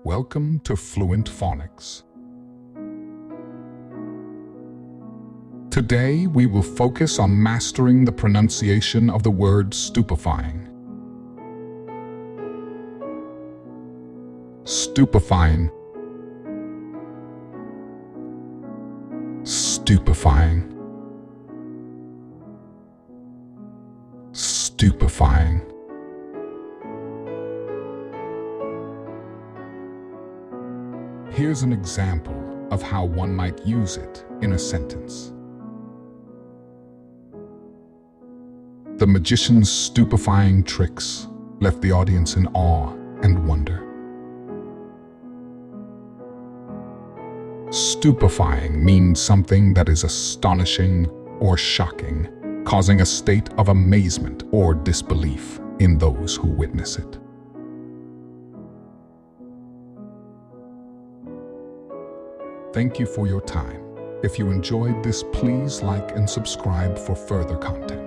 Welcome to Fluent Phonics. Today, we will focus on mastering the pronunciation of the word stupefying. Stupefying. Stupefying. Stupefying. Here's an example of how one might use it in a sentence. The magician's stupefying tricks left the audience in awe and wonder. Stupefying means something that is astonishing or shocking, causing a state of amazement or disbelief in those who witness it. Thank you for your time. If you enjoyed this, please like and subscribe for further content.